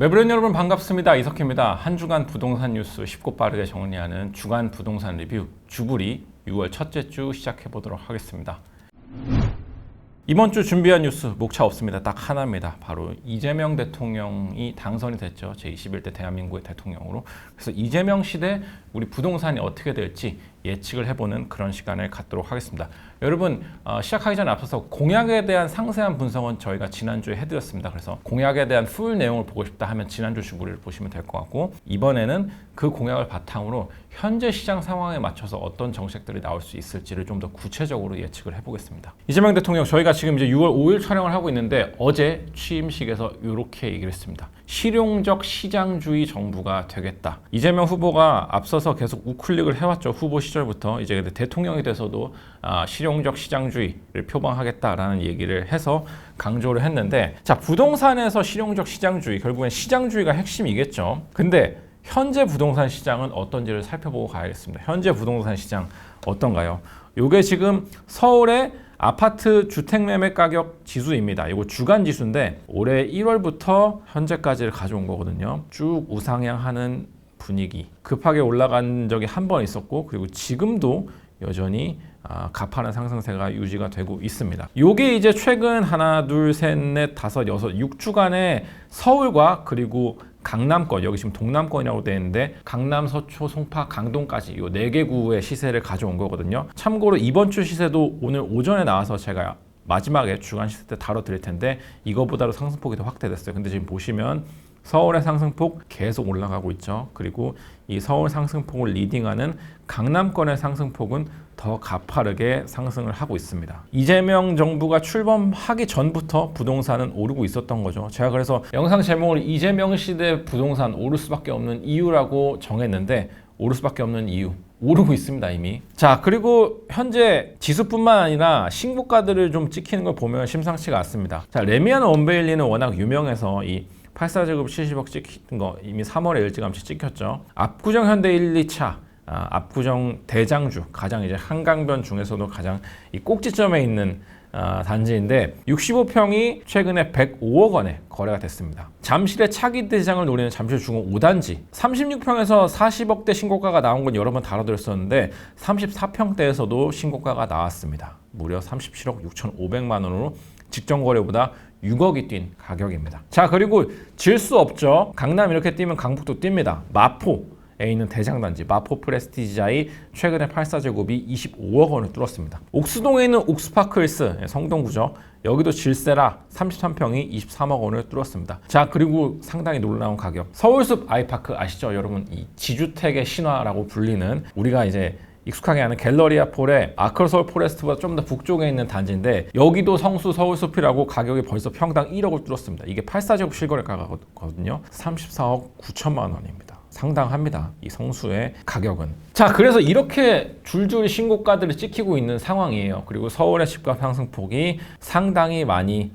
매부련 여러분 반갑습니다. 이석희입니다. 한 주간 부동산 뉴스 쉽고 빠르게 정리하는 주간 부동산 리뷰 주부리 6월 첫째 주 시작해 보도록 하겠습니다. 이번 주 준비한 뉴스 목차 없습니다. 딱 하나입니다. 바로 이재명 대통령이 당선이 됐죠. 제21대 대한민국의 대통령으로. 그래서 이재명 시대 우리 부동산이 어떻게 될지 예측을 해보는 그런 시간을 갖도록 하겠습니다. 여러분 시작하기 전에 앞서서 공약에 대한 상세한 분석은 저희가 지난주에 해드렸습니다. 그래서 공약에 대한 풀 내용을 보고 싶다 하면 지난주 주부리를 보시면 될 것 같고, 이번에는 그 공약을 바탕으로 현재 시장 상황에 맞춰서 어떤 정책들이 나올 수 있을지를 좀 더 구체적으로 예측을 해보겠습니다. 이재명 대통령, 저희가 지금 이제 6월 5일 촬영을 하고 있는데 어제 취임식에서 이렇게 얘기를 했습니다. 실용적 시장주의 정부가 되겠다. 이재명 후보가 앞서서 계속 우클릭을 해왔죠. 후보 시절부터. 이제 대통령이 돼서도 실용적 시장주의를 표방하겠다라는 얘기를 해서 강조를 했는데, 자, 부동산에서 실용적 시장주의, 결국엔 시장주의가 핵심이겠죠. 근데 현재 부동산 시장은 어떤지를 살펴보고 가야겠습니다. 현재 부동산 시장 어떤가요? 요게 지금 서울의 아파트 주택 매매 가격 지수입니다. 이거 주간 지수인데 올해 1월부터 현재까지를 가져온 거거든요. 쭉 우상향하는 분위기. 급하게 올라간 적이 한 번 있었고, 그리고 지금도 여전히 가파른 상승세가 유지가 되고 있습니다. 요게 이제 최근 하나, 둘, 셋, 넷, 다섯, 여섯, 6주간의 서울과 그리고 강남권, 여기 지금 동남권이라고 되어 있는데 강남, 서초, 송파, 강동까지 이 4개 구의 시세를 가져온 거거든요. 참고로 이번 주 시세도 오늘 오전에 나와서 제가 마지막에 주간 시세 때 다뤄드릴 텐데 이거보다도 상승폭이 더 확대됐어요. 근데 지금 보시면 서울의 상승폭 계속 올라가고 있죠. 그리고 이 서울 상승폭을 리딩하는 강남권의 상승폭은 더 가파르게 상승을 하고 있습니다. 이재명 정부가 출범하기 전부터 부동산은 오르고 있었던 거죠. 제가 그래서 영상 제목을 이재명 시대 부동산 오를 수밖에 없는 이유라고 정했는데, 오를 수밖에 없는 이유, 오르고 있습니다 이미. 자, 그리고 현재 지수뿐만 아니라 신고가들을 좀 찍히는 걸 보면 심상치가 않습니다. 자, 레미안 원베일리는 워낙 유명해서 이 84제곱 70억 찍힌 거 이미 3월에 일찌감치 찍혔죠. 압구정 현대 1, 2차 압구정 대장주, 가장 이제 한강변 중에서도 가장 이 꼭지점에 있는 단지인데 65평이 최근에 105억 원에 거래가 됐습니다. 잠실의 차기 대장을 노리는 잠실 중흥 5단지 36평에서 40억대 신고가가 나온 건 여러 번 다뤄드렸었는데 34평대에서도 신고가가 나왔습니다. 무려 37억 6,500만 원으로 직전 거래보다 6억이 뛴 가격입니다. 자, 그리고 질 수 없죠. 강남 이렇게 뛰면 강북도 뜁니다. 마포에 있는 대장단지 마포 프레스티지자이 최근에 84제곱이 25억 원을 뚫었습니다. 옥수동에 있는 옥스파클스 성동구죠. 여기도 질세라 33평이 23억 원을 뚫었습니다. 자, 그리고 상당히 놀라운 가격. 서울숲 아이파크 아시죠? 여러분, 이 지주택의 신화라고 불리는, 우리가 이제 익숙하게 아는 갤러리아 폴의 아크로서울 포레스트보다 좀 더 북쪽에 있는 단지인데 여기도 성수 서울숲이라고 가격이 벌써 평당 1억을 뚫었습니다. 이게 84제곱 실거래가거든요. 34억 9천만 원입니다. 상당합니다. 이 성수의 가격은. 자, 그래서 이렇게 줄줄이 신고가들을 찍히고 있는 상황이에요. 그리고 서울의 집값 상승폭이 상당히 많이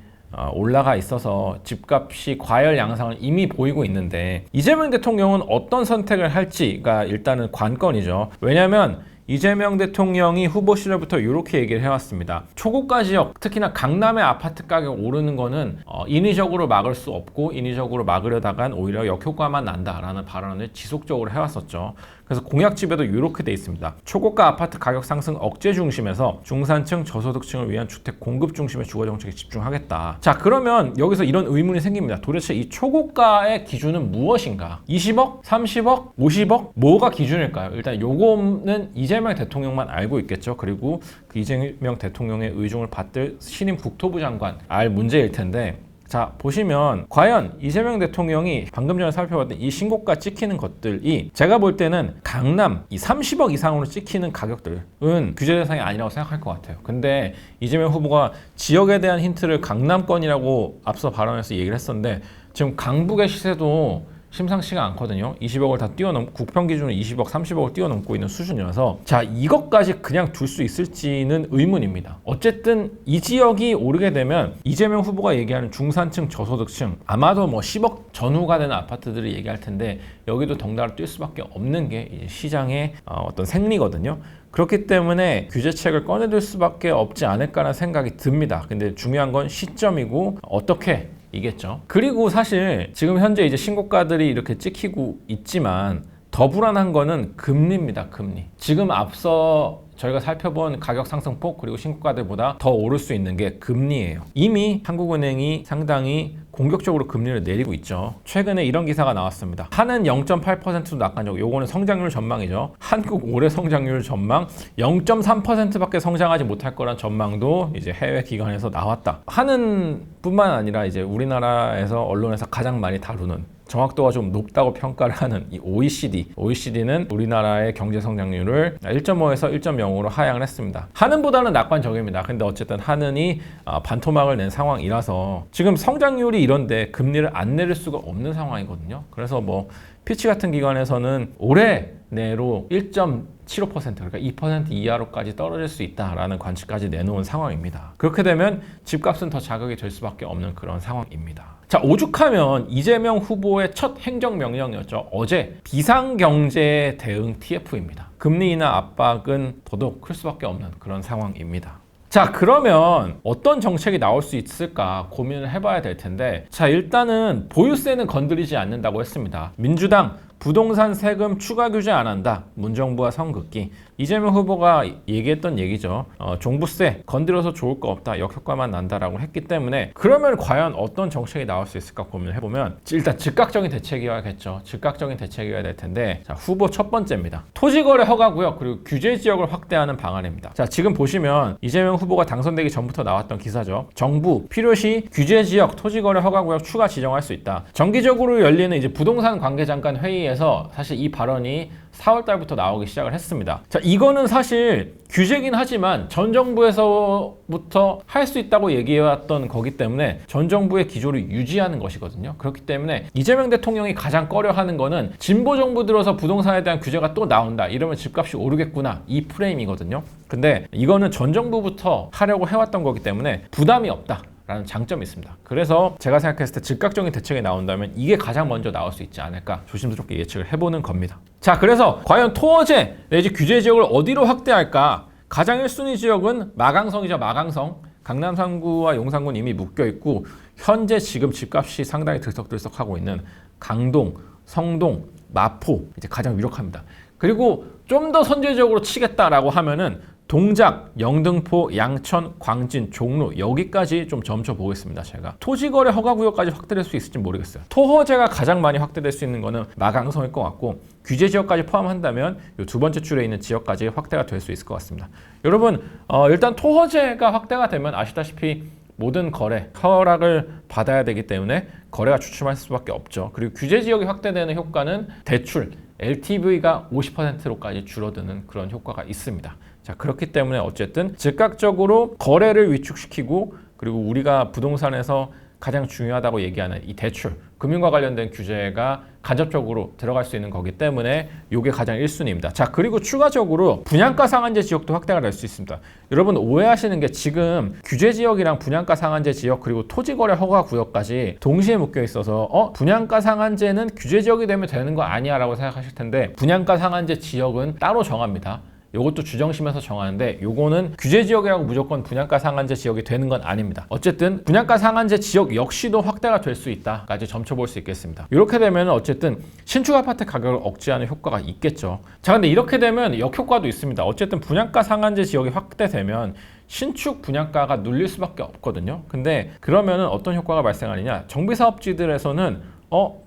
올라가 있어서 집값이 과열 양상을 이미 보이고 있는데, 이재명 대통령은 어떤 선택을 할지가 일단은 관건이죠. 왜냐하면 이재명 대통령이 후보 시절부터 이렇게 얘기를 해왔습니다. 초고가 지역, 특히나 강남의 아파트 가격 오르는 거는 인위적으로 막을 수 없고 인위적으로 막으려다간 오히려 역효과만 난다라는 발언을 지속적으로 해왔었죠. 그래서 공약집에도 이렇게 돼 있습니다. 초고가 아파트 가격 상승 억제 중심에서 중산층, 저소득층을 위한 주택 공급 중심의 주거 정책에 집중하겠다. 자, 그러면 여기서 이런 의문이 생깁니다. 도대체 이 초고가의 기준은 무엇인가? 20억? 30억? 50억? 뭐가 기준일까요? 일단 요거는 이재명 대통령만 알고 있겠죠. 그리고 그 이재명 대통령의 의중을 받들 신임 국토부 장관 알 문제일 텐데, 자, 보시면 과연 이재명 대통령이 방금 전에 살펴봤던 이 신고가 찍히는 것들이 제가 볼 때는 강남 이 30억 이상으로 찍히는 가격들은 규제 대상이 아니라고 생각할 것 같아요. 근데 이재명 후보가 지역에 대한 힌트를 강남권이라고 앞서 발언해서 얘기를 했었는데 지금 강북의 시세도 심상치가 않거든요. 20억을 다 뛰어넘고 국평 기준으로 20억, 30억을 뛰어넘고 있는 수준이어서 자, 이것까지 그냥 둘 수 있을지는 의문입니다. 어쨌든 이 지역이 오르게 되면 이재명 후보가 얘기하는 중산층, 저소득층 아마도 뭐 10억 전후가 되는 아파트들을 얘기할 텐데 여기도 덩달아 뛸 수밖에 없는 게 이제 시장의 어떤 생리거든요. 그렇기 때문에 규제책을 꺼내들 수밖에 없지 않을까라는 생각이 듭니다. 근데 중요한 건 시점이고 어떻게 이겠죠. 그리고 사실 지금 현재 이제 신고가들이 이렇게 찍히고 있지만 더 불안한 거는 금리입니다. 금리. 지금 앞서 저희가 살펴본 가격 상승폭 그리고 신고가들보다 더 오를 수 있는 게 금리예요. 이미 한국은행이 상당히 공격적으로 금리를 내리고 있죠. 최근에 이런 기사가 나왔습니다. 한은 0.8%도 낙관적. 요거는 성장률 전망이죠. 한국 올해 성장률 전망 0.3%밖에 성장하지 못할 거란 전망도 이제 해외 기관에서 나왔다. 한은 뿐만 아니라 이제 우리나라에서 언론에서 가장 많이 다루는 정확도가 좀 높다고 평가를 하는 이 OECD는 우리나라의 경제 성장률을 1.5에서 1.0으로 하향을 했습니다. 한은보다는 낙관적입니다. 근데 어쨌든 한은이 반토막을 낸 상황이라서 지금 성장률이 이런데 금리를 안 내릴 수가 없는 상황이거든요. 그래서 뭐 피치 같은 기관에서는 올해 내로 1.75% 그러니까 2% 이하로까지 떨어질 수 있다라는 관측까지 내놓은 상황입니다. 그렇게 되면 집값은 더 자극이 될 수밖에 없는 그런 상황입니다. 자, 오죽하면 이재명 후보의 첫 행정명령이었죠. 어제 비상경제 대응 TF입니다. 금리 인하 압박은 더더욱 클 수밖에 없는 그런 상황입니다. 자, 그러면 어떤 정책이 나올 수 있을까 고민을 해봐야 될 텐데, 자, 일단은 보유세는 건드리지 않는다고 했습니다. 민주당 부동산 세금 추가 규제 안 한다. 문정부와 선긋기. 이재명 후보가 얘기했던 얘기죠. 종부세 건드려서 좋을 거 없다. 역효과만 난다라고 했기 때문에 그러면 과연 어떤 정책이 나올 수 있을까 고민을 해보면 일단 즉각적인 대책이어야겠죠. 즉각적인 대책이어야 될 텐데 자, 후보 첫 번째입니다. 토지거래 허가구역 그리고 규제 지역을 확대하는 방안입니다. 자, 지금 보시면 이재명 후보가 당선되기 전부터 나왔던 기사죠. 정부 필요시 규제 지역 토지거래 허가구역 추가 지정할 수 있다. 정기적으로 열리는 이제 부동산 관계장관 회의에서 사실 이 발언이 4월 달부터 나오기 시작을 했습니다. 자, 이거는 사실 규제긴 하지만 전 정부에서부터 할 수 있다고 얘기해왔던 거기 때문에 전 정부의 기조를 유지하는 것이거든요. 그렇기 때문에 이재명 대통령이 가장 꺼려하는 거는 진보 정부 들어서 부동산에 대한 규제가 또 나온다. 이러면 집값이 오르겠구나. 이 프레임이거든요. 근데 이거는 전 정부부터 하려고 해왔던 거기 때문에 부담이 없다. 라는 장점이 있습니다. 그래서 제가 생각했을 때 즉각적인 대책이 나온다면 이게 가장 먼저 나올 수 있지 않을까 조심스럽게 예측을 해보는 겁니다. 자, 그래서 과연 토어제 내지 규제 지역을 어디로 확대할까? 가장 1순위 지역은 마강성이죠. 마강성. 강남 3구와 용산구는 이미 묶여있고 현재 지금 집값이 상당히 들썩들썩하고 있는 강동, 성동, 마포 이제 가장 유력합니다. 그리고 좀 더 선제적으로 치겠다라고 하면은 동작, 영등포, 양천, 광진, 종로 여기까지 좀 점쳐보겠습니다. 제가 토지거래 허가구역까지 확대될 수 있을지 모르겠어요. 토허제가 가장 많이 확대될 수 있는 거는 마강성일 것 같고 규제 지역까지 포함한다면 이 두 번째 줄에 있는 지역까지 확대가 될 수 있을 것 같습니다. 여러분 일단 토허제가 확대가 되면 아시다시피 모든 거래, 허락을 받아야 되기 때문에 거래가 주춤할 수밖에 없죠. 그리고 규제 지역이 확대되는 효과는 대출, LTV가 50%로까지 줄어드는 그런 효과가 있습니다. 자, 그렇기 때문에 어쨌든 즉각적으로 거래를 위축시키고 그리고 우리가 부동산에서 가장 중요하다고 얘기하는 이 대출, 금융과 관련된 규제가 간접적으로 들어갈 수 있는 거기 때문에 이게 가장 1순위입니다. 자, 그리고 추가적으로 분양가 상한제 지역도 확대가 될 수 있습니다. 여러분 오해하시는 게 지금 규제 지역이랑 분양가 상한제 지역 그리고 토지거래 허가 구역까지 동시에 묶여 있어서 분양가 상한제는 규제 지역이 되면 되는 거 아니야 라고 생각하실 텐데 분양가 상한제 지역은 따로 정합니다. 요것도 주정심에서 정하는데 요거는 규제 지역이라고 무조건 분양가 상한제 지역이 되는 건 아닙니다. 어쨌든 분양가 상한제 지역 역시도 확대가 될 수 있다까지 점쳐볼 수 있겠습니다. 이렇게 되면 어쨌든 신축 아파트 가격을 억제하는 효과가 있겠죠. 자, 근데 이렇게 되면 역효과도 있습니다. 어쨌든 분양가 상한제 지역이 확대되면 신축 분양가가 눌릴 수밖에 없거든요. 근데 그러면은 어떤 효과가 발생하느냐? 정비사업지들에서는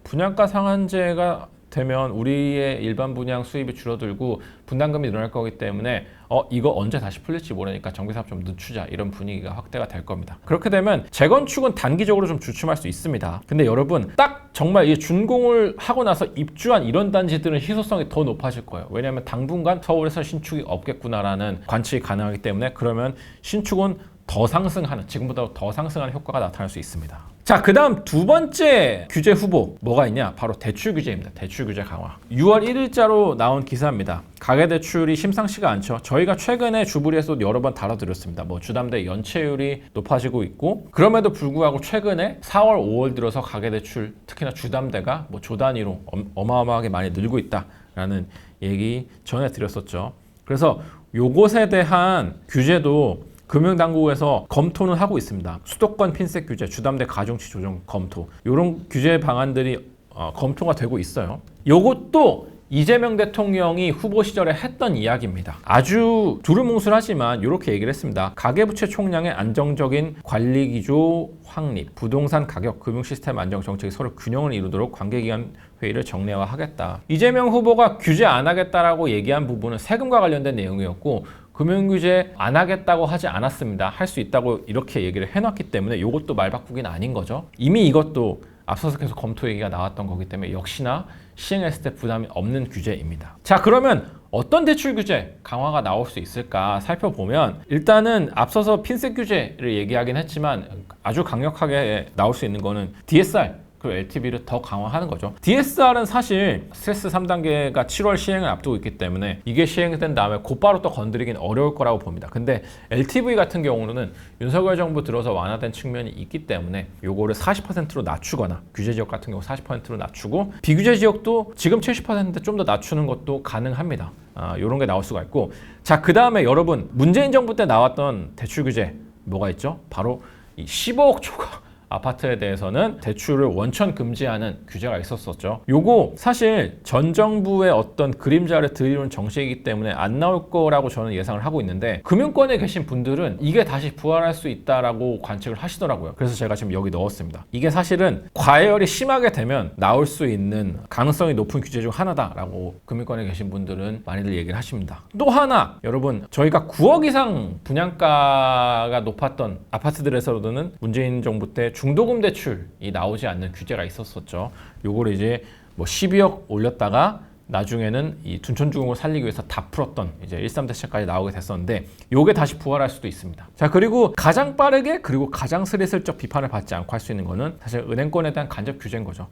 분양가 상한제가 되면 우리의 일반 분양 수입이 줄어들고 분담금이 늘어날 거기 때문에 이거 언제 다시 풀릴지 모르니까 정비사업 좀 늦추자 이런 분위기가 확대가 될 겁니다. 그렇게 되면 재건축은 단기적으로 좀 주춤할 수 있습니다. 근데 여러분 딱 정말 이 준공을 하고 나서 입주한 이런 단지들은 희소성이 더 높아질 거예요. 왜냐하면 당분간 서울에서 신축이 없겠구나라는 관측이 가능하기 때문에 그러면 신축은 더 상승하는, 지금보다 더 상승하는 효과가 나타날 수 있습니다. 자, 그 다음 두 번째 규제 후보 뭐가 있냐? 바로 대출 규제입니다. 대출 규제 강화. 6월 1일자로 나온 기사입니다. 가계대출이 심상치가 않죠. 저희가 최근에 주부리에서도 여러 번 다뤄드렸습니다. 주담대 연체율이 높아지고 있고 그럼에도 불구하고 최근에 4월, 5월 들어서 가계대출 특히나 주담대가 조 단위로 어마어마하게 많이 늘고 있다라는 얘기 전해드렸었죠. 그래서 요것에 대한 규제도 금융당국에서 검토는 하고 있습니다. 수도권 핀셋 규제, 주담대 가중치 조정 검토 이런 규제 방안들이 검토가 되고 있어요. 요것도 이재명 대통령이 후보 시절에 했던 이야기입니다. 아주 두루뭉술하지만 이렇게 얘기를 했습니다. 가계부채 총량의 안정적인 관리기조 확립, 부동산 가격, 금융시스템 안정 정책이 서로 균형을 이루도록 관계기관 회의를 정례화하겠다. 이재명 후보가 규제 안 하겠다라고 얘기한 부분은 세금과 관련된 내용이었고 금융규제 안 하겠다고 하지 않았습니다. 할 수 있다고 이렇게 얘기를 해놨기 때문에 이것도 말 바꾸기는 아닌 거죠. 이미 이것도 앞서서 계속 검토 얘기가 나왔던 거기 때문에 역시나 시행했을 때 부담이 없는 규제입니다. 자, 그러면 어떤 대출 규제 강화가 나올 수 있을까 살펴보면 일단은 앞서서 핀셋 규제를 얘기하긴 했지만 아주 강력하게 나올 수 있는 거는 DSR 그리고 LTV를 더 강화하는 거죠. DSR은 사실 스트레스 3단계가 7월 시행을 앞두고 있기 때문에 이게 시행된 다음에 곧바로 또 건드리긴 어려울 거라고 봅니다. 근데 LTV 같은 경우는 윤석열 정부 들어서 완화된 측면이 있기 때문에 요거를 40%로 낮추거나 규제 지역 같은 경우 40%로 낮추고 비규제 지역도 지금 70%인데 좀 더 낮추는 것도 가능합니다. 이런 게 나올 수가 있고 자, 그 다음에 여러분 문재인 정부 때 나왔던 대출 규제 뭐가 있죠? 바로 이 15억 초과 아파트에 대해서는 대출을 원천 금지하는 규제가 있었었죠. 요거 사실 전 정부의 어떤 그림자를 드리는 정책이기 때문에 안 나올 거라고 저는 예상을 하고 있는데 금융권에 계신 분들은 이게 다시 부활할 수 있다라고 관측을 하시더라고요. 그래서 제가 지금 여기 넣었습니다. 이게 사실은 과열이 심하게 되면 나올 수 있는 가능성이 높은 규제 중 하나다라고 금융권에 계신 분들은 많이들 얘기를 하십니다. 또 하나 여러분 저희가 9억 이상 분양가가 높았던 아파트들에서는 문재인 정부 때 중도금 대출이 나오지 않는 규제가 있었었죠. 요거를 이제 뭐 12억 올렸다가 나중에는 이 둔촌주공을 살리기 위해서 다 풀었던 이제 13 대책까지 나오게 됐었는데 요게 다시 부활할 수도 있습니다. 자, 그리고 가장 빠르게 그리고 가장 스리슬쩍 비판을 받지 않고 할 수 있는 거는 사실 은행권에 대한 간접 규제인 거죠.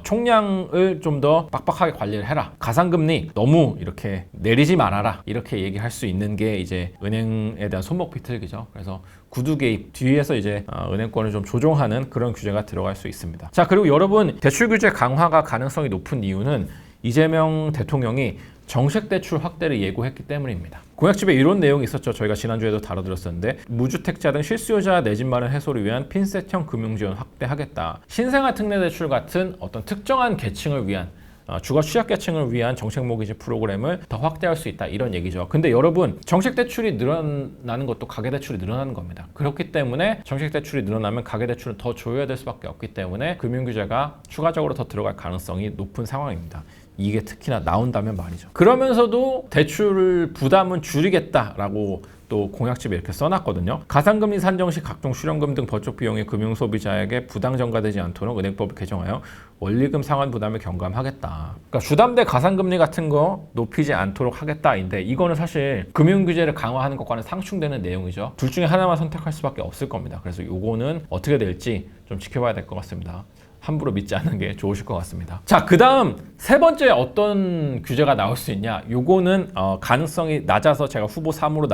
총량을 좀 더 빡빡하게 관리를 해라. 가상금리 너무 이렇게 내리지 말아라. 이렇게 얘기할 수 있는 게 이제 은행에 대한 손목 비틀기죠. 그래서 구두 개입 뒤에서 이제 은행권을 좀 조종하는 그런 규제가 들어갈 수 있습니다. 자, 그리고 여러분 대출 규제 강화가 가능성이 높은 이유는 이재명 대통령이 정책대출 확대를 예고했기 때문입니다. 공약집에 이런 내용이 있었죠. 저희가 지난주에도 다뤄드렸었는데 무주택자 등 실수요자 내 집 마련 해소를 위한 핀셋형 금융지원 확대하겠다. 신생아 특례대출 같은 어떤 특정한 계층을 위한 주거 취약계층을 위한 정책모기지 프로그램을 더 확대할 수 있다 이런 얘기죠. 근데 여러분 정책대출이 늘어나는 것도 가계대출이 늘어나는 겁니다. 그렇기 때문에 정책대출이 늘어나면 가계대출은 더 조여야 될 수밖에 없기 때문에 금융규제가 추가적으로 더 들어갈 가능성이 높은 상황입니다. 이게 특히나 나온다면 말이죠. 그러면서도 대출 부담은 줄이겠다라고 또 공약집에 이렇게 써놨거든요. 가상금리 산정 시 각종 수령금 등 법적 비용이 금융소비자에게 부당 전가되지 않도록 은행법을 개정하여 원리금 상환 부담을 경감하겠다. 그러니까 주담대 가상금리 같은 거 높이지 않도록 하겠다인데 이거는 사실 금융규제를 강화하는 것과는 상충되는 내용이죠. 둘 중에 하나만 선택할 수밖에 없을 겁니다. 그래서 요거는 어떻게 될지 좀 지켜봐야 될 것 같습니다. 함부로 믿지 않는 게 좋으실 것 같습니다. 자, 그 다음 세 번째 어떤 규제가 나올 수 있냐? 요거는 가능성이 낮아서 제가 후보 3으로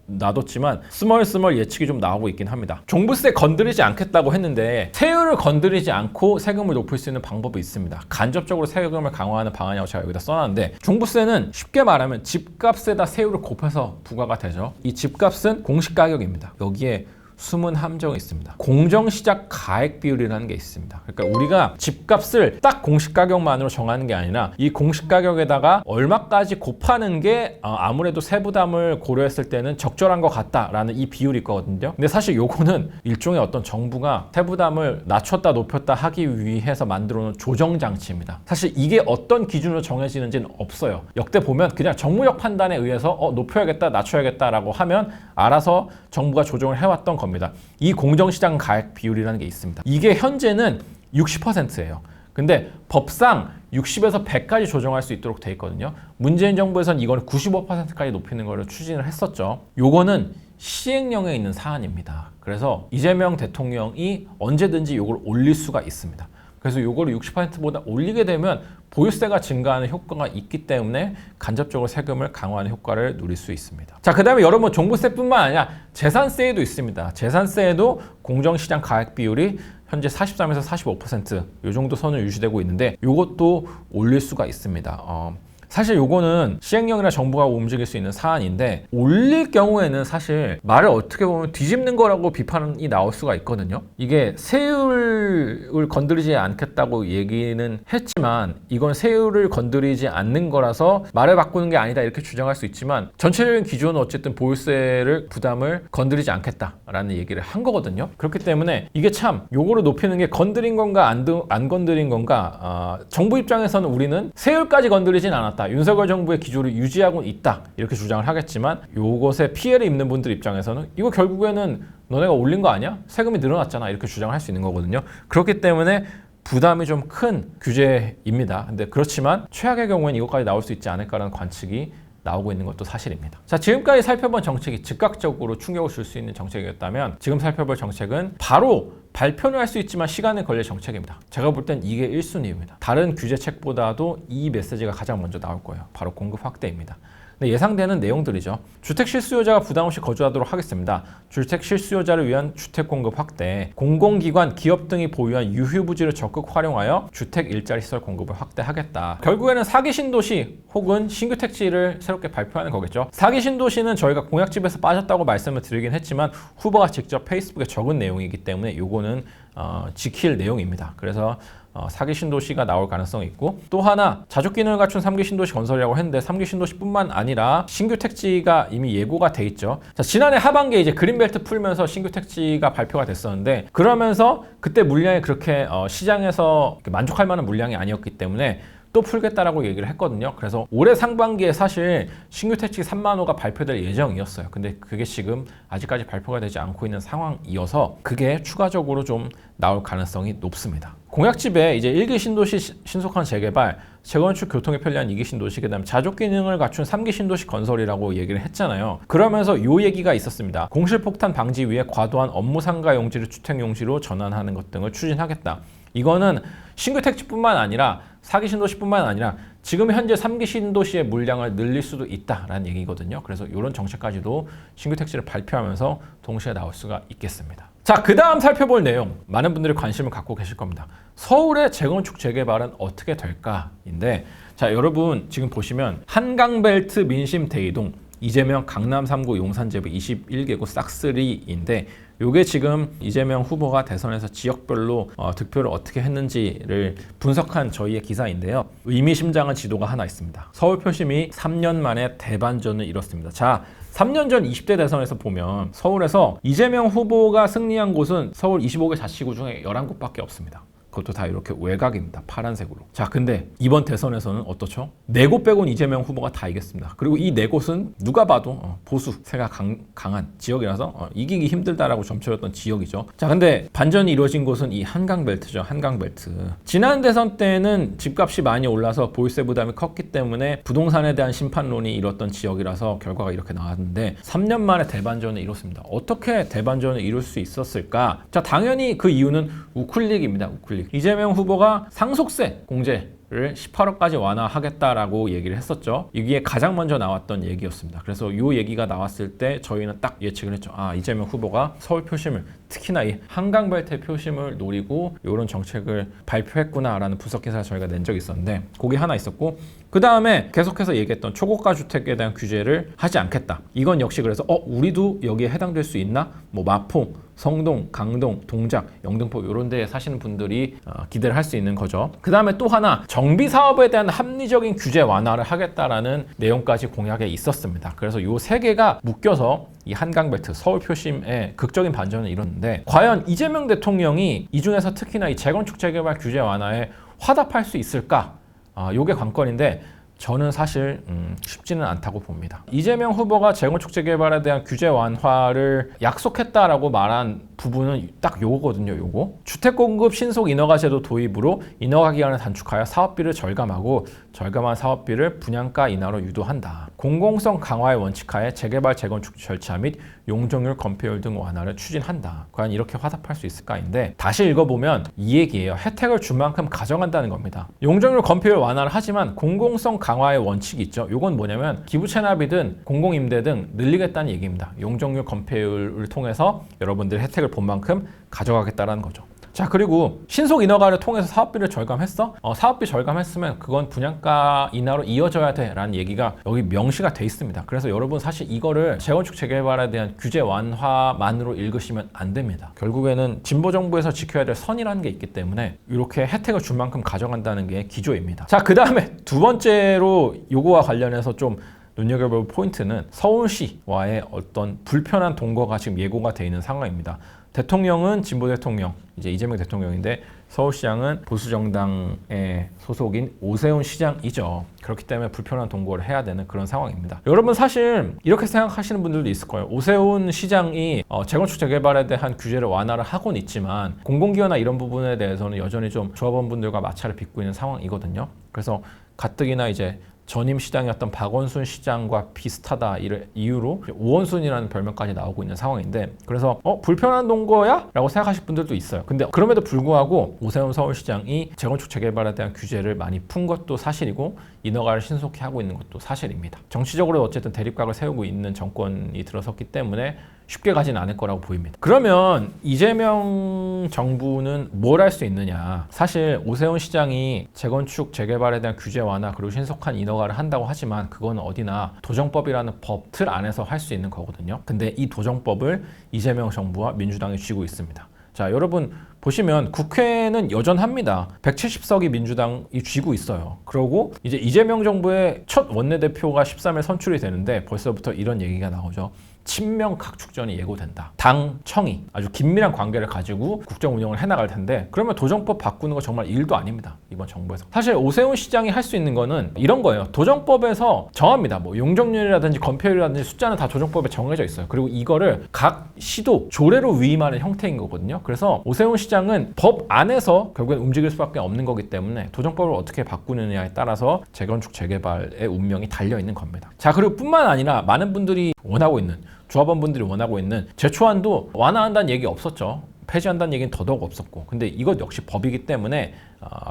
놔뒀지만 스멀스멀 예측이 좀 나오고 있긴 합니다. 종부세 건드리지 않겠다고 했는데 세율을 건드리지 않고 세금을 높일 수 있는 방법이 있습니다. 간접적으로 세금을 강화하는 방안이라고 제가 여기다 써놨는데 종부세는 쉽게 말하면 집값에다 세율을 곱해서 부과가 되죠. 이 집값은 공시가격입니다. 여기에 숨은 함정이 있습니다. 공정시작 가액 비율이라는 게 있습니다. 그러니까 우리가 집값을 딱 공시가격만으로 정하는 게 아니라 이 공시가격에다가 얼마까지 곱하는 게 아무래도 세부담을 고려했을 때는 적절한 것 같다라는 이 비율이 있거든요. 근데 사실 요거는 일종의 어떤 정부가 세부담을 낮췄다 높였다 하기 위해서 만들어 놓은 조정 장치입니다. 사실 이게 어떤 기준으로 정해지는지는 없어요. 역대 보면 그냥 정무적 판단에 의해서 높여야겠다 낮춰야겠다라고 하면 알아서 정부가 조정을 해왔던 겁니다. 이 공정시장 가액 비율이라는 게 있습니다. 이게 현재는 60%예요. 근데 법상 60에서 100까지 조정할 수 있도록 돼 있거든요. 문재인 정부에서는 이거는 95%까지 높이는 걸 추진을 했었죠. 요거는 시행령에 있는 사안입니다. 그래서 이재명 대통령이 언제든지 요걸 올릴 수가 있습니다. 그래서 요거를 60%보다 올리게 되면 보유세가 증가하는 효과가 있기 때문에 간접적으로 세금을 강화하는 효과를 누릴 수 있습니다. 자, 그 다음에 여러분 종부세뿐만 아니라 재산세에도 있습니다. 재산세에도 공정시장 가액 비율이 현재 43에서 45% 이 정도 선을 유지되고 있는데 이것도 올릴 수가 있습니다. 사실 요거는 시행령이나 정부가 움직일 수 있는 사안인데 올릴 경우에는 사실 말을 어떻게 보면 뒤집는 거라고 비판이 나올 수가 있거든요. 이게 세율을 건드리지 않겠다고 얘기는 했지만 이건 세율을 건드리지 않는 거라서 말을 바꾸는 게 아니다 이렇게 주장할 수 있지만 전체적인 기조는 어쨌든 보유세를 부담을 건드리지 않겠다라는 얘기를 한 거거든요. 그렇기 때문에 이게 참 요거를 높이는 게 건드린 건가 안 건드린 건가 정부 입장에서는 우리는 세율까지 건드리진 않았다. 윤석열 정부의 기조를 유지하고 있다. 이렇게 주장을 하겠지만 요것에 피해를 입는 분들 입장에서는 이거 결국에는 너네가 올린 거 아니야? 세금이 늘어났잖아. 이렇게 주장을 할 수 있는 거거든요. 그렇기 때문에 부담이 좀 큰 규제입니다. 근데 그렇지만 최악의 경우에는 이것까지 나올 수 있지 않을까라는 관측이 나오고 있는 것도 사실입니다. 자, 지금까지 살펴본 정책이 즉각적으로 충격을 줄 수 있는 정책이었다면 지금 살펴볼 정책은 바로 발표는 할 수 있지만 시간이 걸릴 정책입니다. 제가 볼 땐 이게 1순위입니다. 다른 규제책보다도 이 메시지가 가장 먼저 나올 거예요. 바로 공급 확대입니다. 예상되는 내용들이죠. 주택 실수요자가 부담 없이 거주하도록 하겠습니다. 주택 실수요자를 위한 주택 공급 확대, 공공기관, 기업 등이 보유한 유휴부지를 적극 활용하여 주택 일자리 시설 공급을 확대하겠다. 결국에는 사기 신도시 혹은 신규 택지를 새롭게 발표하는 거겠죠. 사기 신도시는 저희가 공약집에서 빠졌다고 말씀을 드리긴 했지만 후보가 직접 페이스북에 적은 내용이기 때문에 요거는 지킬 내용입니다. 그래서 사기 신도시가 나올 가능성이 있고 또 하나 자족 기능을 갖춘 3기 신도시 건설이라고 했는데 3기 신도시뿐만 아니라 신규 택지가 이미 예고가 돼 있죠. 자, 지난해 하반기에 이제 그린벨트 풀면서 신규 택지가 발표가 됐었는데 그러면서 그때 물량이 그렇게 시장에서 만족할 만한 물량이 아니었기 때문에 또 풀겠다라고 얘기를 했거든요. 그래서 올해 상반기에 사실 신규 택지 3만 호가 발표될 예정이었어요. 근데 그게 지금 아직까지 발표가 되지 않고 있는 상황이어서 그게 추가적으로 좀 나올 가능성이 높습니다. 공약집에 이제 1기 신도시 신속한 재개발, 재건축 교통에 편리한 2기 신도시, 그다음에 자족 기능을 갖춘 3기 신도시 건설이라고 얘기를 했잖아요. 그러면서 요 얘기가 있었습니다. 공실폭탄 방지 위해 과도한 업무 상가 용지를 주택 용지로 전환하는 것 등을 추진하겠다. 이거는 신규 택지뿐만 아니라 4기 신도시뿐만 아니라 지금 현재 3기 신도시의 물량을 늘릴 수도 있다라는 얘기거든요. 그래서 이런 정책까지도 신규 택지를 발표하면서 동시에 나올 수가 있겠습니다. 자, 그 다음 살펴볼 내용, 많은 분들이 관심을 갖고 계실 겁니다. 서울의 재건축 재개발은 어떻게 될까인데, 자, 여러분 지금 보시면 한강벨트 민심 대이동, 이재명 강남 3구 용산재부 21개구 싹쓸이인데 요게 지금 이재명 후보가 대선에서 지역별로 득표를 어떻게 했는지를 분석한 저희의 기사인데요. 의미심장한 지도가 하나 있습니다. 서울 표심이 3년 만에 대반전을 이뤘습니다. 자, 3년 전 20대 대선에서 보면 서울에서 이재명 후보가 승리한 곳은 서울 25개 자치구 중에 11곳밖에 없습니다. 그것도 다 이렇게 외곽입니다. 파란색으로. 자, 근데 이번 대선에서는 어떻죠? 4곳 빼고는 이재명 후보가 다 이겼습니다. 그리고 이 4곳은 누가 봐도 보수세가 강한 지역이라서 이기기 힘들다라고 점쳐졌던 지역이죠. 자, 근데 반전이 이루어진 곳은 이 한강벨트죠. 한강벨트. 지난 대선 때는 집값이 많이 올라서 보유세 부담이 컸기 때문에 부동산에 대한 심판론이 일었던 지역이라서 결과가 이렇게 나왔는데 3년 만에 대반전을 이뤘습니다. 어떻게 대반전을 이룰 수 있었을까? 자, 당연히 그 이유는 우클릭입니다. 우클릭. 이재명 후보가 상속세 공제를 18억까지 완화하겠다라고 얘기를 했었죠. 이게 가장 먼저 나왔던 얘기였습니다. 그래서 이 얘기가 나왔을 때 저희는 딱 예측을 했죠. 아, 이재명 후보가 서울 표심을, 특히나 이 한강벨트의 표심을 노리고 이런 정책을 발표했구나라는 분석 기사를 저희가 낸 적이 있었는데 그게 하나 있었고, 그 다음에 계속해서 얘기했던 초고가 주택에 대한 규제를 하지 않겠다. 이건 역시 그래서 우리도 여기에 해당될 수 있나? 뭐 마포, 성동, 강동, 동작, 영등포 이런 데에 사시는 분들이 기대를 할 수 있는 거죠. 그 다음에 또 하나, 정비 사업에 대한 합리적인 규제 완화를 하겠다라는 내용까지 공약에 있었습니다. 그래서 이 세 개가 묶여서 이 한강벨트, 서울 표심에 극적인 반전을 이뤘는데 과연 이재명 대통령이 이 중에서 특히나 이 재건축 재개발 규제 완화에 화답할 수 있을까? 요게 관건인데 저는 사실 쉽지는 않다고 봅니다. 이재명 후보가 재건축 재개발에 대한 규제 완화를 약속했다라고 말한 부분은 딱 요거거든요. 요거. 주택 공급 신속 인허가 제도 도입으로 인허가 기간을 단축하여 사업비를 절감하고 절감한 사업비를 분양가 인하로 유도한다. 공공성 강화의 원칙하에 재개발 재건축 절차 및 용적률 건폐율 등 완화를 추진한다. 과연 이렇게 화답할 수 있을까인데 다시 읽어보면 이 얘기예요. 혜택을 준 만큼 가져간다는 겁니다. 용적률 건폐율 완화를 하지만 공공성 강화의 원칙이 있죠. 이건 뭐냐면 기부 체납이든 공공임대 등 늘리겠다는 얘기입니다. 용적률 건폐율을 통해서 여러분들 혜택을 본 만큼 가져가겠다는 거죠. 자, 그리고 신속 인허가를 통해서 사업비를 절감했어? 사업비 절감했으면 그건 분양가 인하로 이어져야 돼 라는 얘기가 여기 명시가 돼 있습니다. 그래서 여러분 사실 이거를 재건축 재개발에 대한 규제 완화만으로 읽으시면 안 됩니다. 결국에는 진보 정부에서 지켜야 될 선이라는 게 있기 때문에 이렇게 혜택을 줄 만큼 가져간다는 게 기조입니다. 자, 그 다음에 두 번째로 요거와 관련해서 좀 눈여겨볼 포인트는 서울시와의 어떤 불편한 동거가 지금 예고가 돼 있는 상황입니다. 대통령은 진보 대통령, 이제 이재명 대통령인데 서울시장은 보수 정당의 소속인 오세훈 시장이죠. 그렇기 때문에 불편한 동거를 해야 되는 그런 상황입니다. 여러분 사실 이렇게 생각하시는 분들도 있을 거예요. 오세훈 시장이 재건축 재개발에 대한 규제를 완화를 하고는 있지만 공공기관이나 이런 부분에 대해서는 여전히 좀 조합원분들과 마찰을 빚고 있는 상황이거든요. 그래서 가뜩이나 이제 전임 시장이었던 박원순 시장과 비슷하다 이유로 오원순이라는 별명까지 나오고 있는 상황인데, 그래서 불편한 동거야? 라고 생각하실 분들도 있어요. 근데 그럼에도 불구하고 오세훈 서울시장이 재건축 재개발에 대한 규제를 많이 푼 것도 사실이고 인허가를 신속히 하고 있는 것도 사실입니다. 정치적으로 어쨌든 대립각을 세우고 있는 정권이 들어섰기 때문에 쉽게 가지는 않을 거라고 보입니다. 그러면 이재명 정부는 뭘 할 수 있느냐? 사실 오세훈 시장이 재건축 재개발에 대한 규제 완화 그리고 신속한 인허가를 한다고 하지만 그거는 어디나 도정법이라는 법 틀 안에서 할 수 있는 거거든요. 근데 이 도정법을 이재명 정부와 민주당이 쥐고 있습니다. 자, 여러분 보시면 국회는 여전합니다. 170석이 민주당이 쥐고 있어요. 그러고 이제 이재명 정부의 첫 원내대표가 13일 선출이 되는데 벌써부터 이런 얘기가 나오죠. 친명 각축전이 예고된다. 당청이 아주 긴밀한 관계를 가지고 국정 운영을 해나갈 텐데, 그러면 도정법 바꾸는 거 정말 일도 아닙니다. 이번 정부에서. 사실 오세훈 시장이 할 수 있는 거는 이런 거예요. 도정법에서 정합니다. 뭐 용적률이라든지 건폐율이라든지 숫자는 다 도정법에 정해져 있어요. 그리고 이거를 각 시도 조례로 위임하는 형태인 거거든요. 그래서 오세훈 시장은 법 안에서 결국엔 움직일 수밖에 없는 거기 때문에 도정법을 어떻게 바꾸느냐에 따라서 재건축 재개발의 운명이 달려있는 겁니다. 자, 그리고 뿐만 아니라 많은 분들이 원하고 있는, 조합원분들이 원하고 있는 제초안도 완화한다는 얘기 없었죠. 폐지한다는 얘기는 더더욱 없었고, 근데 이것 역시 법이기 때문에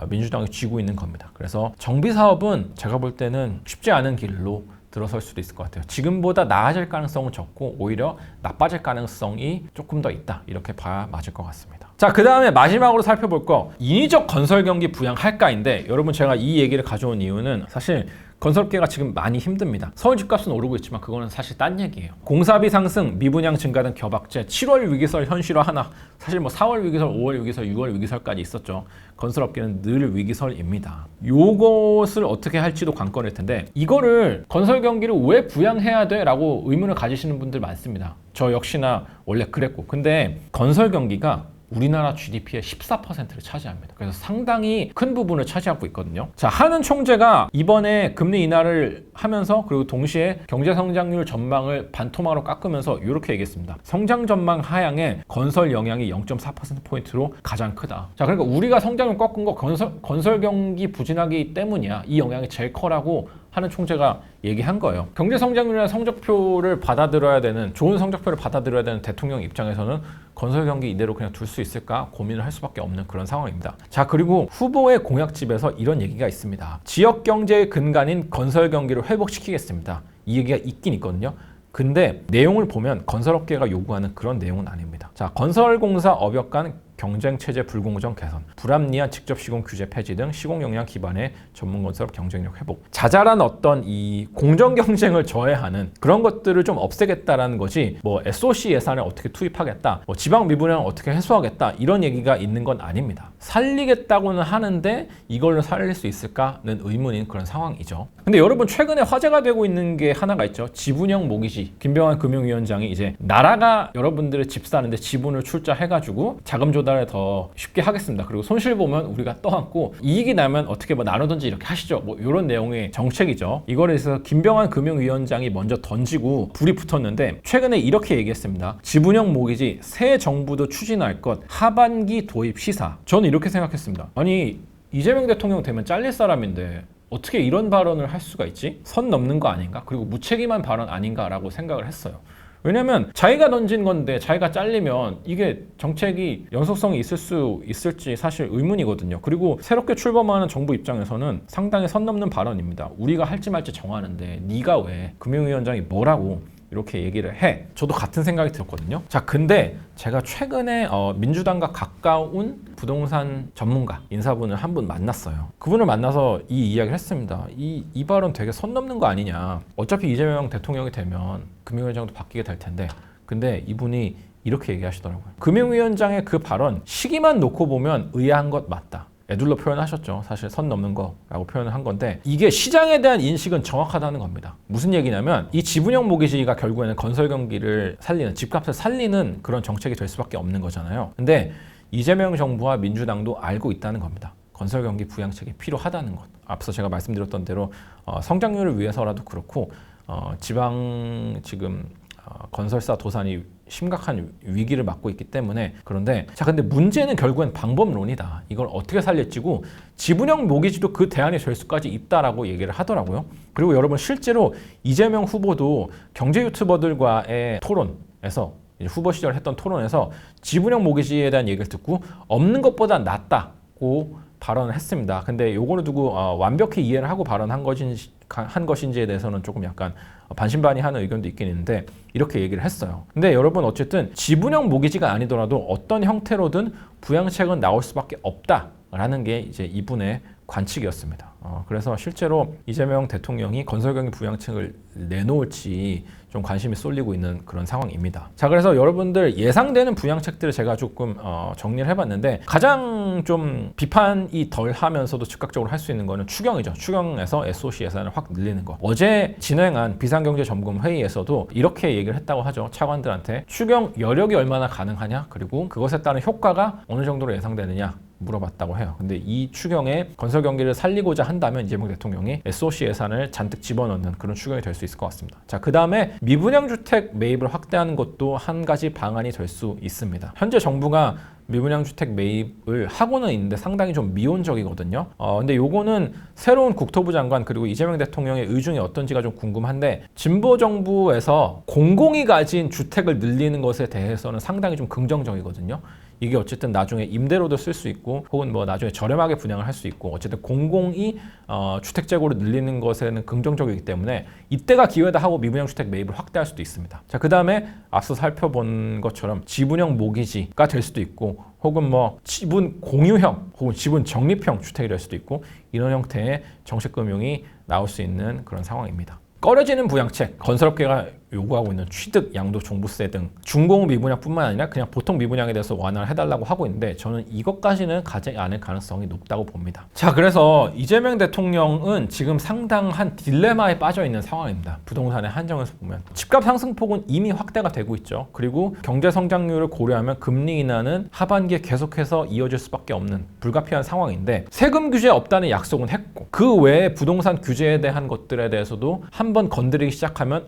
민주당이 쥐고 있는 겁니다. 그래서 정비사업은 제가 볼 때는 쉽지 않은 길로 들어설 수도 있을 것 같아요. 지금보다 나아질 가능성은 적고 오히려 나빠질 가능성이 조금 더 있다, 이렇게 봐야 맞을 것 같습니다. 자, 그 다음에 마지막으로 살펴볼 거 인위적 건설 경기 부양할까인데, 여러분 제가 이 얘기를 가져온 이유는 사실 건설업계가 지금 많이 힘듭니다. 서울 집값은 오르고 있지만 그거는 사실 딴 얘기예요. 공사비 상승, 미분양 증가 등 겨박제, 7월 위기설 현실화 하나. 사실 뭐 4월 위기설, 5월 위기설, 6월 위기설까지 있었죠. 건설업계는 늘 위기설입니다. 요것을 어떻게 할지도 관건일 텐데, 이거를 건설 경기를 왜 부양해야 돼? 라고 의문을 가지시는 분들 많습니다. 저 역시나 원래 그랬고. 근데 건설 경기가 우리나라 GDP의 14%를 차지합니다. 그래서 상당히 큰 부분을 차지하고 있거든요. 자, 한은 총재가 이번에 금리 인하를 하면서 그리고 동시에 경제 성장률 전망을 반토막으로 깎으면서 이렇게 얘기했습니다. 성장 전망 하향에 건설 영향이 0.4%포인트로 가장 크다. 자, 그러니까 우리가 성장을 꺾은 거 건설 경기 부진하기 때문이야. 이 영향이 제일 커라고 하는 총재가 얘기한 거예요. 경제 성장률이나 성적표를 받아들여야 되는, 좋은 성적표를 받아들여야 되는 대통령 입장에서는 건설 경기 이대로 그냥 둘 수 있을까 고민을 할 수밖에 없는 그런 상황입니다. 자, 그리고 후보의 공약집에서 이런 얘기가 있습니다. 지역 경제의 근간인 건설 경기를 회복시키겠습니다. 이 얘기가 있긴 있거든요. 근데 내용을 보면 건설업계가 요구하는 그런 내용은 아닙니다. 자, 건설공사 업역 간 경쟁체제 불공정 개선, 불합리한 직접 시공 규제 폐지 등 시공 역량 기반의 전문 건설업 경쟁력 회복, 자잘한 어떤 이 공정 경쟁을 저해하는 그런 것들을 좀 없애겠다라는 거지, 뭐 SOC 예산을 어떻게 투입하겠다, 뭐 지방 미분양을 어떻게 해소하겠다, 이런 얘기가 있는 건 아닙니다. 살리겠다고는 하는데 이걸로 살릴 수 있을까는 의문인 그런 상황이죠. 근데 여러분 최근에 화제가 되고 있는 게 하나가 있죠. 지분형 모기지. 김병환 금융위원장이 이제 나라가 여러분들의 집 사는데 지분을 출자해가지고 자금 조달을 더 쉽게 하겠습니다. 그리고 손실 보면 우리가 떠안고 이익이 나면 어떻게 뭐 나누든지 이렇게 하시죠. 뭐 이런 내용의 정책이죠. 이거에 대해서 김병환 금융위원장이 먼저 던지고 불이 붙었는데 최근에 이렇게 얘기했습니다. 지분형 모기지 새 정부도 추진할 것, 하반기 도입 시사. 저는 이렇게 생각했습니다. 아니 이재명 대통령 되면 잘릴 사람인데 어떻게 이런 발언을 할 수가 있지? 선 넘는 거 아닌가? 그리고 무책임한 발언 아닌가라고 생각을 했어요. 왜냐면 자기가 던진 건데 자기가 잘리면 이게 정책이 연속성이 있을 수 있을지 사실 의문이거든요. 그리고 새롭게 출범하는 정부 입장에서는 상당히 선 넘는 발언입니다. 우리가 할지 말지 정하는데 네가 왜 금융위원장이 뭐라고 이렇게 얘기를 해. 저도 같은 생각이 들었거든요. 자, 근데 제가 최근에 민주당과 가까운 부동산 전문가 인사분을 한 분 만났어요. 그분을 만나서 이 이야기를 했습니다. 이 발언 되게 선 넘는 거 아니냐. 어차피 이재명 대통령이 되면 금융위원장도 바뀌게 될 텐데, 근데 이분이 이렇게 얘기하시더라고요. 금융위원장의 그 발언 시기만 놓고 보면 의아한 것 맞다. 애둘러 표현하셨죠. 사실 선 넘는 거라고 표현을 한 건데, 이게 시장에 대한 인식은 정확하다는 겁니다. 무슨 얘기냐면 이 지분형 모기지가 결국에는 건설 경기를 살리는, 집값을 살리는 그런 정책이 될 수밖에 없는 거잖아요. 근데 이재명 정부와 민주당도 알고 있다는 겁니다. 건설 경기 부양책이 필요하다는 것. 앞서 제가 말씀드렸던 대로 성장률을 위해서라도 그렇고 지방 지금 건설사 도산이 심각한 위기를 맞고 있기 때문에. 그런데 자, 근데 문제는 결국엔 방법론이다. 이걸 어떻게 살릴지고 지분형 모기지도 그 대안이 될 수까지 있다라고 얘기를 하더라고요. 그리고 여러분, 실제로 이재명 후보도 경제 유튜버들과의 토론에서, 후보 시절 했던 토론에서 지분형 모기지에 대한 얘기를 듣고 없는 것보다 낫다고 발언을 했습니다. 근데 요거를 두고 완벽히 이해를 하고 발언한 것인지에 대해서는 조금 약간 반신반의하는 의견도 있긴 있는데, 이렇게 얘기를 했어요. 근데 여러분, 어쨌든 지분형 모기지가 아니더라도 어떤 형태로든 부양책은 나올 수밖에 없다라는 게 이제 이분의 관측이었습니다. 그래서 실제로 이재명 대통령이 건설경기 부양책을 내놓을지 좀 관심이 쏠리고 있는 그런 상황입니다. 자, 그래서 여러분들 예상되는 부양책들을 제가 조금 정리를 해봤는데, 가장 좀 비판이 덜 하면서도 즉각적으로 할 수 있는 거는 추경이죠. 추경에서 SOC 예산을 확 늘리는 거. 어제 진행한 비상경제점검회의에서도 이렇게 얘기를 했다고 하죠. 차관들한테 추경 여력이 얼마나 가능하냐, 그리고 그것에 따른 효과가 어느 정도로 예상되느냐 물어봤다고 해요. 근데 이 추경에 건설 경기를 살리고자 한다면 이재명 대통령이 SOC 예산을 잔뜩 집어넣는 그런 추경이 될 수 있을 것 같습니다. 자, 그 다음에 미분양 주택 매입을 확대하는 것도 한 가지 방안이 될 수 있습니다. 현재 정부가 미분양 주택 매입을 하고는 있는데 상당히 좀 미온적이거든요. 근데 요거는 새로운 국토부 장관 그리고 이재명 대통령의 의중이 어떤지가 좀 궁금한데, 진보 정부에서 공공이 가진 주택을 늘리는 것에 대해서는 상당히 좀 긍정적이거든요. 이게 어쨌든 나중에 임대로도 쓸 수 있고, 혹은 뭐 나중에 저렴하게 분양을 할 수 있고, 어쨌든 공공이 주택 재고를 늘리는 것에는 긍정적이기 때문에 이때가 기회다 하고 미분양 주택 매입을 확대할 수도 있습니다. 자, 그 다음에 앞서 살펴본 것처럼 지분형 모기지가 될 수도 있고, 혹은 뭐 지분 공유형 혹은 지분 적립형 주택이 될 수도 있고, 이런 형태의 정책금융이 나올 수 있는 그런 상황입니다. 꺼려지는 부양책, 건설업계가 요구하고 있는 취득, 양도, 종부세 등 중공 미분양뿐만 아니라 그냥 보통 미분양에 대해서 완화를 해달라고 하고 있는데, 저는 이것까지는 가지 않을 가능성이 높다고 봅니다. 자, 그래서 이재명 대통령은 지금 상당한 딜레마에 빠져 있는 상황입니다. 부동산의 한정에서 보면 집값 상승폭은 이미 확대가 되고 있죠. 그리고 경제 성장률을 고려하면 금리 인하는 하반기에 계속해서 이어질 수밖에 없는 불가피한 상황인데, 세금 규제 없다는 약속은 했고, 그 외에 부동산 규제에 대한 것들에 대해서도 한번 건드리기 시작하면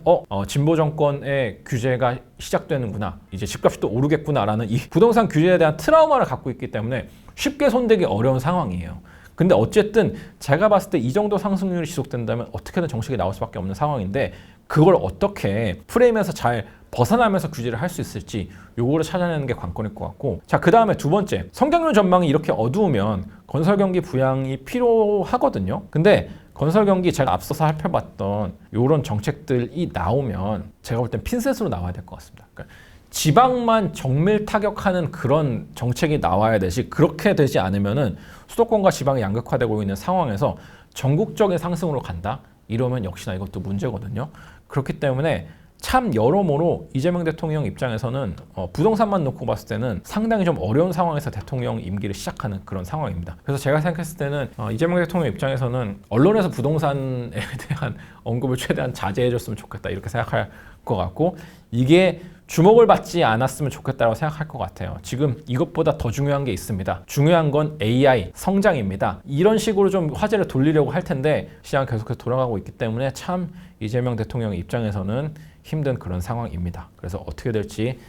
진보 정권의 규제가 시작되는구나, 이제 집값이 또 오르겠구나라는 이 부동산 규제에 대한 트라우마를 갖고 있기 때문에 쉽게 손대기 어려운 상황이에요. 근데 어쨌든 제가 봤을 때 이 정도 상승률이 지속된다면 어떻게든 정책이 나올 수밖에 없는 상황인데, 그걸 어떻게 프레임에서 잘 벗어나면서 규제를 할 수 있을지 요거를 찾아내는 게 관건일 것 같고, 자, 그 다음에 두 번째, 성장률 전망이 이렇게 어두우면 건설 경기 부양이 필요하거든요. 근데 건설 경기, 제가 앞서서 살펴봤던 이런 정책들이 나오면 제가 볼 땐 핀셋으로 나와야 될 것 같습니다. 그러니까 지방만 정밀 타격하는 그런 정책이 나와야 되지, 그렇게 되지 않으면은 수도권과 지방이 양극화되고 있는 상황에서 전국적인 상승으로 간다? 이러면 역시나 이것도 문제거든요. 그렇기 때문에 참 여러모로 이재명 대통령 입장에서는 부동산만 놓고 봤을 때는 상당히 좀 어려운 상황에서 대통령 임기를 시작하는 그런 상황입니다. 그래서 제가 생각했을 때는 이재명 대통령 입장에서는 언론에서 부동산에 대한 언급을 최대한 자제해줬으면 좋겠다, 이렇게 생각할 것 같고, 이게 주목을 받지 않았으면 좋겠다고 생각할 것 같아요. 지금 이것보다 더 중요한 게 있습니다. 중요한 건 AI 성장입니다. 이런 식으로 좀 화제를 돌리려고 할 텐데 시장은 계속해서 돌아가고 있기 때문에 참 이재명 대통령 입장에서는 힘든 그런 상황입니다. 그래서 어떻게 될지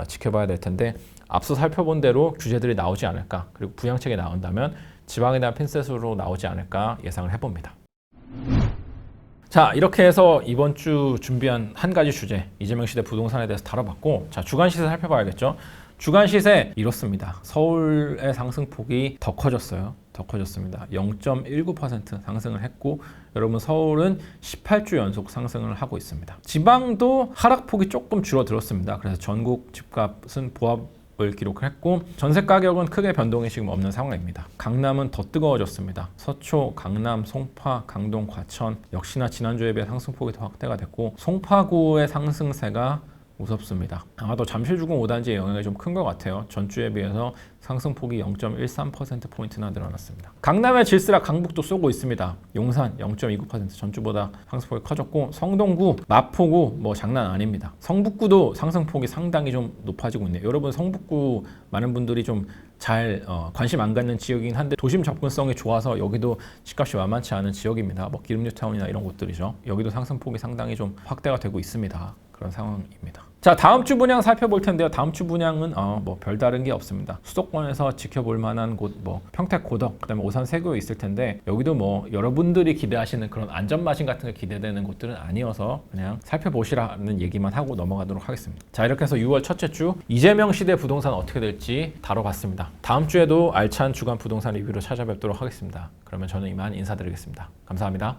지켜봐야 될 텐데, 앞서 살펴본 대로 규제들이 나오지 않을까, 그리고 부양책이 나온다면 지방에 대한 핀셋으로 나오지 않을까 예상을 해봅니다. 자, 이렇게 해서 이번 주 준비한 한 가지 주제, 이재명 시대 부동산에 대해서 다뤄봤고, 자, 주간 시세 살펴봐야겠죠. 주간 시세 이렇습니다. 서울의 상승폭이 더 커졌어요. 더 커졌습니다. 0.19% 상승을 했고 여러분 서울은 18주 연속 상승을 하고 있습니다. 지방도 하락폭이 조금 줄어들었습니다. 그래서 전국 집값은 보합을 기록했고 전세 가격은 크게 변동이 지금 없는 상황입니다. 강남은 더 뜨거워졌습니다. 서초, 강남, 송파, 강동, 과천 역시나 지난주에 비해 상승폭이 더 확대가 됐고 송파구의 상승세가 무섭습니다. 아마도 잠실주공 5단지의 영향이 좀 큰 것 같아요. 전주에 비해서 상승폭이 0.13%포인트나 늘어났습니다. 강남의 질스락 강북도 쏘고 있습니다. 용산 0.29% 전주보다 상승폭이 커졌고 성동구, 마포구 뭐 장난 아닙니다. 성북구도 상승폭이 상당히 좀 높아지고 있네요. 여러분 성북구 많은 분들이 좀 잘 관심 안 갖는 지역이긴 한데 도심 접근성이 좋아서 여기도 집값이 만만치 않은 지역입니다. 뭐 기름뉴타운이나 이런 곳들이죠. 여기도 상승폭이 상당히 좀 확대가 되고 있습니다. 그런 상황입니다. 자, 다음 주 분양 살펴볼 텐데요. 다음 주 분양은 뭐 별다른 게 없습니다. 수도권에서 지켜볼 만한 곳 뭐 평택 고덕, 그다음에 오산 세구에 있을 텐데 여기도 뭐 여러분들이 기대하시는 그런 안전 마진 같은 게 기대되는 곳들은 아니어서 그냥 살펴보시라는 얘기만 하고 넘어가도록 하겠습니다. 자, 이렇게 해서 6월 첫째 주 이재명 시대 부동산 어떻게 될지 다뤄봤습니다. 다음 주에도 알찬 주간 부동산 리뷰로 찾아뵙도록 하겠습니다. 그러면 저는 이만 인사드리겠습니다. 감사합니다.